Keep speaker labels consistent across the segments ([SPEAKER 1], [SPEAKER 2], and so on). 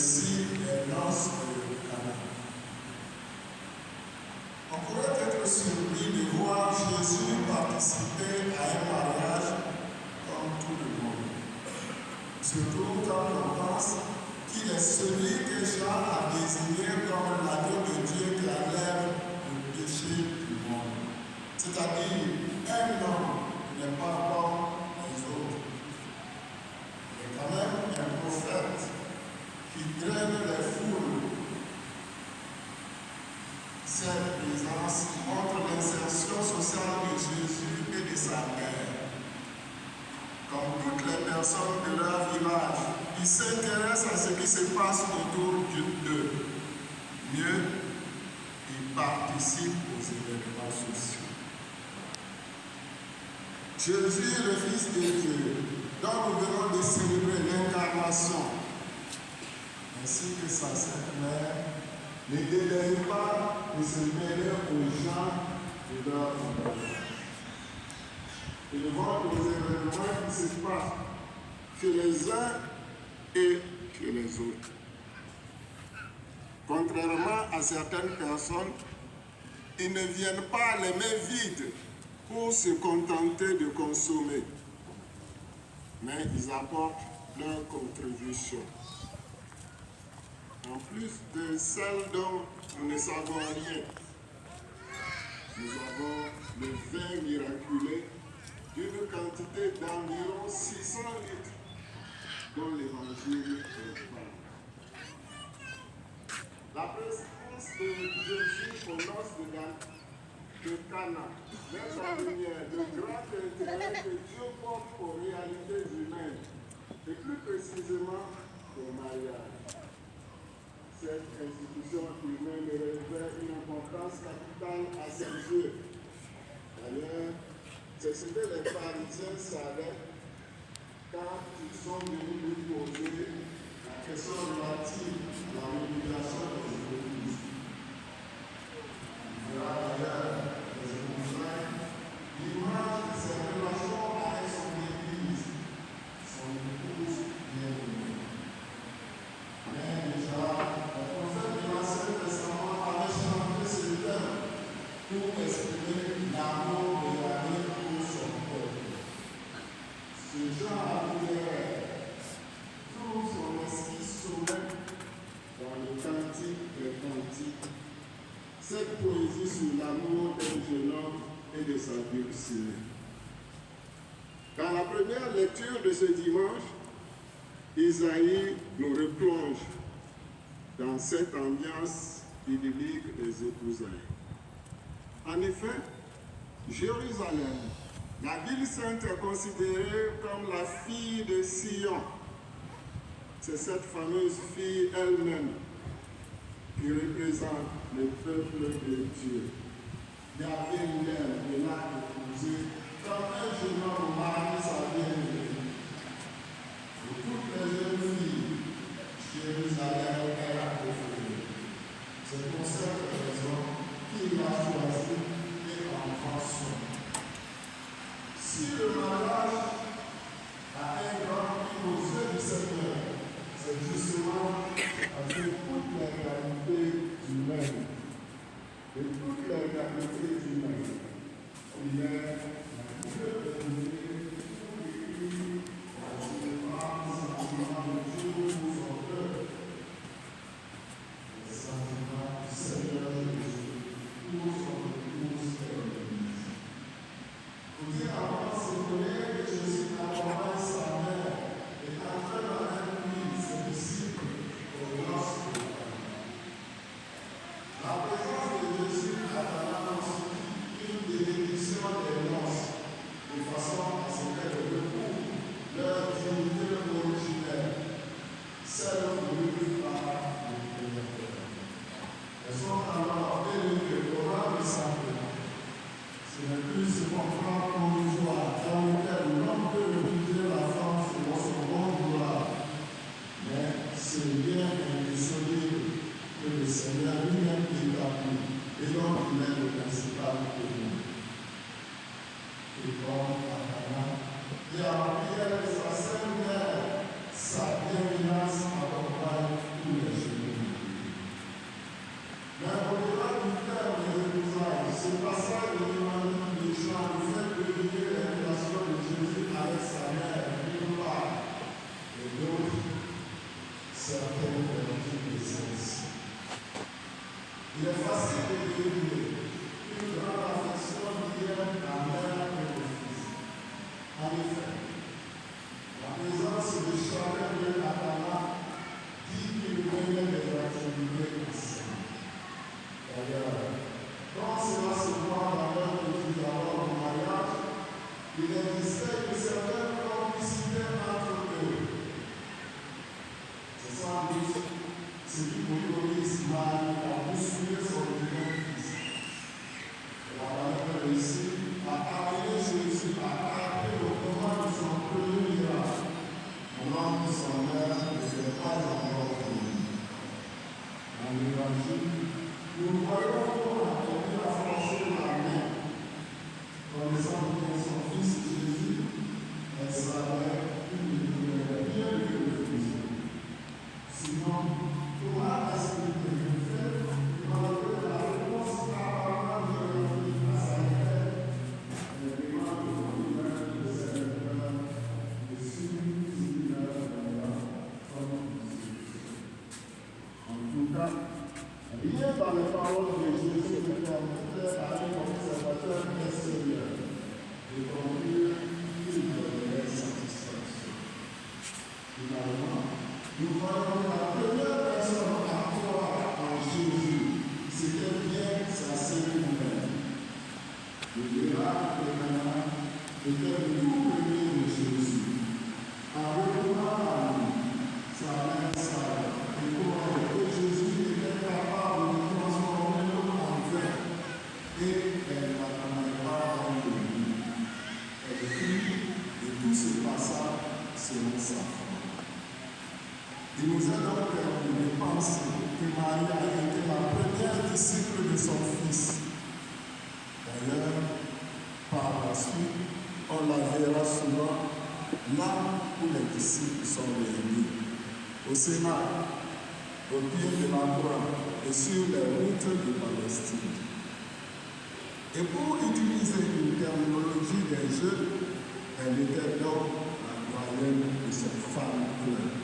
[SPEAKER 1] Voici les noces de Cana. On pourrait être surpris de voir Jésus participer à un mariage comme tout le monde. Surtout quand on pense qu'il est celui que Jean a désigné comme l'agneau de Dieu qui enlève le péché du monde. C'est-à-dire un homme qui n'est pas comme les autres. Mais quand même un prophète qui draine les foules. Cette présence montre l'insertion sociale de Jésus et de sa mère. Comme toutes les personnes de leur village, ils s'intéressent à ce qui se passe autour d'eux. Mieux, ils participent aux événements sociaux. Jésus est le Fils de Dieu, dont nous venons de célébrer l'incarnation, ainsi que sa sainte mère, ne dédaigne pas de se mêler aux gens de leur vie. Et de voir les événements qui se passent chez les uns et chez les autres. Contrairement à certaines personnes, ils ne viennent pas les mains vides pour se contenter de consommer, mais ils apportent leur contribution. En plus de celle dont nous ne savons rien, nous avons le vin miraculé d'une quantité d'environ 600 litres dont l'Évangile parle. La présence de Jésus aux noces de Cana met en lumière le grand intérêt que Dieu porte aux réalités humaines et plus précisément au mariage. Cette institution humaine revêt une importance capitale à ses yeux. D'ailleurs, c'est ce que les pharisiens savaient quand ils sont venus lui poser la question relative à la rémunération des églises. Il verra d'ailleurs les épousailles l'image de ses relations avec son église, son épouse bien-aimée. Mais déjà, le prophète de l'Ancien Testament avait chanté ce thème pour exprimer l'amour de Yahweh pour son peuple. Ce genre littéraire trouve son esprit souverain dans le Cantique des Cantiques. Cette poésie sur l'amour d'un jeune homme et de sa dulcinée. Dans la première lecture de ce dimanche, Isaïe nous replonge dans cette ambiance idyllique des épousailles. En effet, Jérusalem, la ville sainte, est considérée comme la fille de Sion. C'est cette fameuse fille elle-même qui représente le peuple de Dieu. Yahvé lui-même l'a épousée comme un jeune homme marie sa bien-aimée. Pour toutes les jeunes filles, Jérusalem est la préférée. C'est pour cette raison qu'il l'a choisi et en prend soin. Si le mariage a un grand prix aux yeux du Seigneur, c'est justement parce que toutes les réalités humaines, de toutes les réalités humaines, il est la Dieu de l'unité, certaines vertus de sens. Il est facile de deviner une grande affection liée à la mère et au fils. En effet, la présence de chacun de Atala dit qu'il menait des activités ensemble. D'ailleurs, quand cela se voit dans l'heure de tout d'abord au mariage, il existait une certaine complicité entre eux. C'est sans doute ce qui autorise Marie à bousculer son divin fils. Elle a réussi à amener Jésus à taper au moment de son premier miracle, pendant que son mère n'était pas encore venue. Dans l'évangile, nous voyons comment elle a forcé la main. Connaissant bien son fils Jésus, elle savait qu'il voulait bien que le fils. Sinon, comment est-ce qu'il peut faire malgré la réponse apparemment de la vie à sa mère, elle demande au gouvernement de serviteur de suivre comme en tout cas, rien dans les paroles de Jésus ne permettait à un observateur extérieur de conclure qu'il donnerait satisfaction. Finalement, nous voyons la première personne à croire en Jésus, c'était bien sa sœur humaine. Le miracle de Cana était le tout premier de Jésus. En retournant à lui, sa mère Sarah, et comment que Jésus était capable de transformer l'eau en vin, et elle n'attendait pas dans le lit. Elle prit, et tout se passa selon sa foi. Il nous a donc permis de penser que Marie a été la première disciple de son fils. D'ailleurs, par la suite, on la verra souvent là où les disciples sont réunis, au Sénat, au pied de la croix et sur les routes de Palestine. Et pour utiliser une terminologie des jeux, elle était donc la doyenne de cette femme pleine.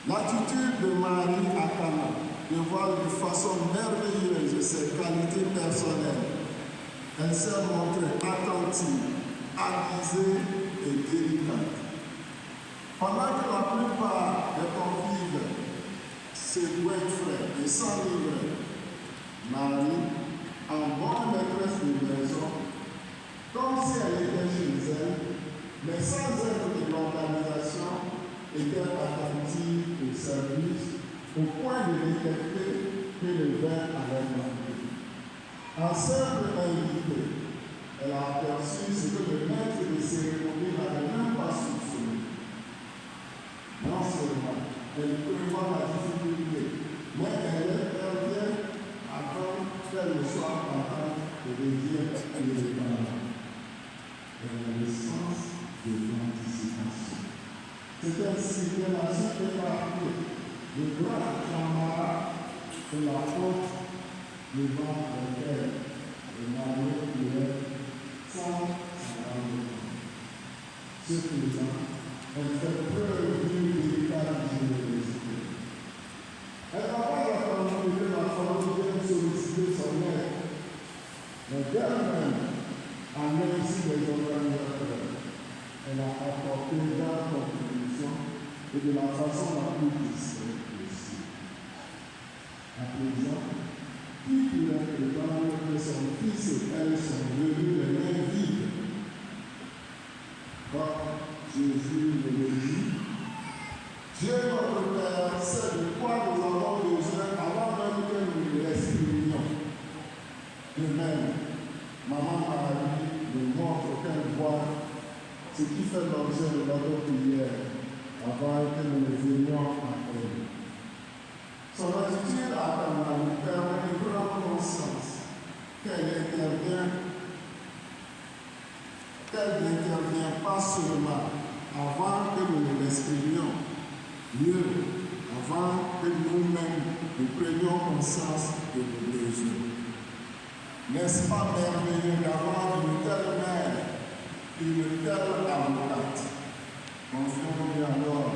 [SPEAKER 1] L'attitude de Marie à Cana dévoile de façon merveilleuse ses qualités personnelles. Elle s'est montrée attentive, avisée et délicate. Pendant que la plupart des convives se goinfraient et s'enivraient, Marie, en bonne maîtresse de maison, comme si elle était chez elle, mais sans être de l'organisation, était attentive au service, au point de détecter que le vin allait manquer. En simple invité, elle a aperçu ce que le maître de cérémonie n'avait même pas soupçonné. Non seulement elle prévoit la difficulté, mais elle intervient avant qu'elle ne soit capable de dire les parents. Elle a le sens de l'anticipation. C'est ainsi qu'elle a su épargner le grand Jean-Marie de la porte devant lequel le marié pouvait sans s'en rendre compte. Ce faisant, elle fait preuve d'une véritable générosité. Elle n'a pas attendu que la famille vienne solliciter son aide, mais d'elle-même, en réussi les organisateurs, elle a apporté leur contribution et de la façon la plus discrète possible. À présent, qui pourrait prétendre que son fils et elle sont venus les mains vides? Comme Jésus le dit, Dieu notre Père sait de quoi nous avons besoin avant même que nous l'exprimions. De même, Maman Marie nous montre qu'elle voit ce qui fait l'objet de notre prière avant que nous ne venions à elle. Son attitude à Cana nous permet de prendre conscience qu'elle n'intervient pas seulement avant que nous ne l'exprimions, mieux, avant que nous-mêmes nous prenions conscience de nos besoins. N'est-ce pas merveilleux d'avoir une telle mère, une telle avocate? Confions-nous alors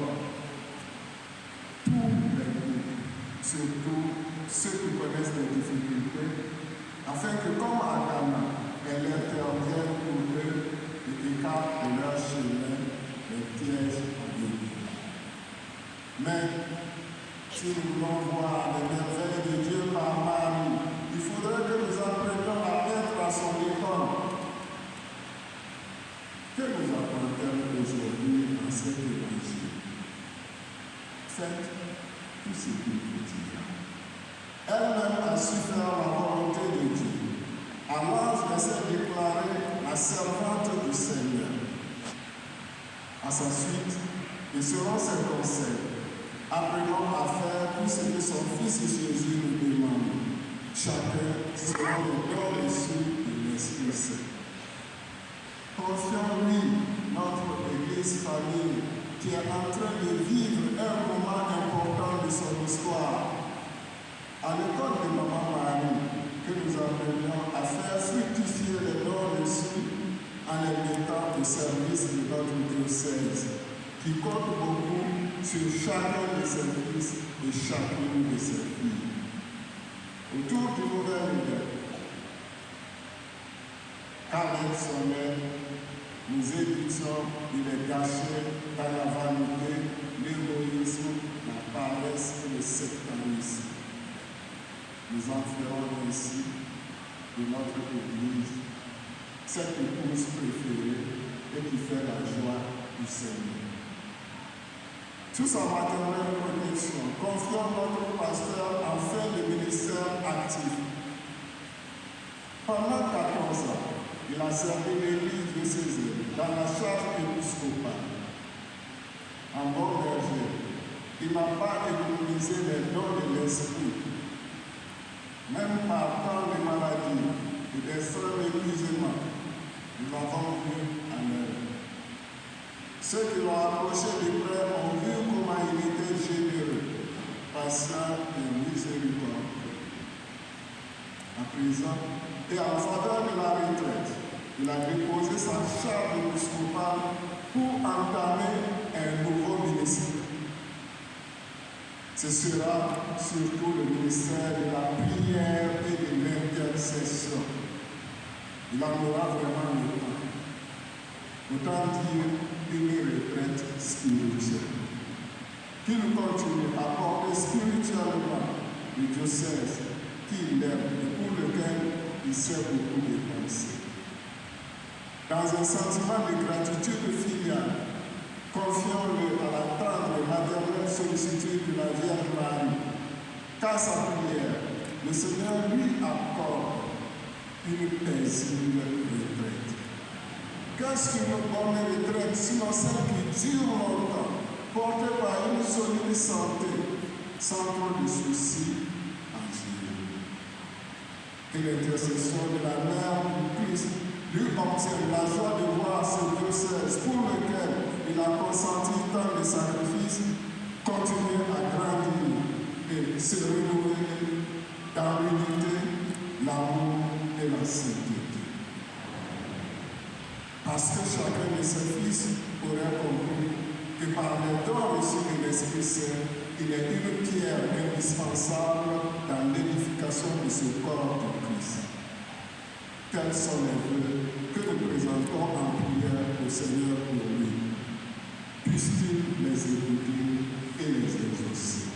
[SPEAKER 1] surtout ceux qui connaissent des difficultés, afin que, comme à Ghana, elle intervienne pour eux et écarte de leur chemin les pièges en ligne. Mais si nous voulons voir les merveilles de Dieu par Marie, il faudrait que nous apprenions à être à son école. Que nous apprend-elle aujourd'hui dans cet évangile? Faites tout ce qu'il vous dira. Elle-même a su faire la volonté de Dieu. Alors, elle s'est déclarée la servante du Seigneur. À sa suite, et selon ses conseils, apprenons à faire tout ce que son Fils Jésus nous demande, chacun selon le don reçu de l'Esprit Saint. Confions-lui, notre Église famille, qui est en train de vivre un moment important de son histoire. À l'école de Maman Marie, que nous apprenions à faire fructifier les dons reçus en les mettant au service de notre diocèse, qui compte beaucoup sur chacun de ses fils et chacune de ses filles. Autour du nouvel univers, qu'avec son aide, nous évitions de les gâcher dans la vanité, l'égoïsme, la paresse et le sectarisme. Nous en ferons ainsi de notre Église cette épouse préférée et qui fait la joie du Seigneur. Sous sa maternelle protection, confions notre pasteur en fin de ministère actif. Pendant 14 ans, il a servi l'Église de Césaire dans la charge épiscopale. En bon berger, il n'a pas économisé les dons de l'esprit. Même par tant de maladies et d'extrême épuisement, nous avons vu à l'œuvre. Ceux qui l'ont approché de près ont vu comment il était généreux, patient et miséricordieux. À présent, et en faveur de la retraite, il a déposé sa charge épiscopale pour entamer un nouveau ministère. Ce sera surtout le ministère de la prière et de l'intercession. Il en aura vraiment le temps. Autant dire une retraite spirituelle. Qu'il continue à porter spirituellement le diocèse qu'il aime et pour lequel il s'est beaucoup dépensé. Dans un sentiment de gratitude filiale, confions-le à la tendre et maternelle sollicitude de la Vierge Marie, qu'à sa prière, le Seigneur lui accorde une paisible retraite. Qu'est-ce qu'une bonne retraite, sinon celle qui dure longtemps, portée par une solide santé, sans trop de soucis en général. Que l'intercession de la Mère du Christ lui obtienne la joie de voir ce diocèse pour lequel il a consenti tant de sacrifices, continuer à grandir et se renouveler dans l'unité, l'amour et la sainteté. Parce que chacun de ses fils aurait compris que par les dons reçus de l'Esprit Saint, il est une pierre indispensable dans l'édification de ce corps de Christ. Tels sont les vœux que nous présentons en prière au Seigneur pour lui. Puisse-t-il les écouter et les exaucer.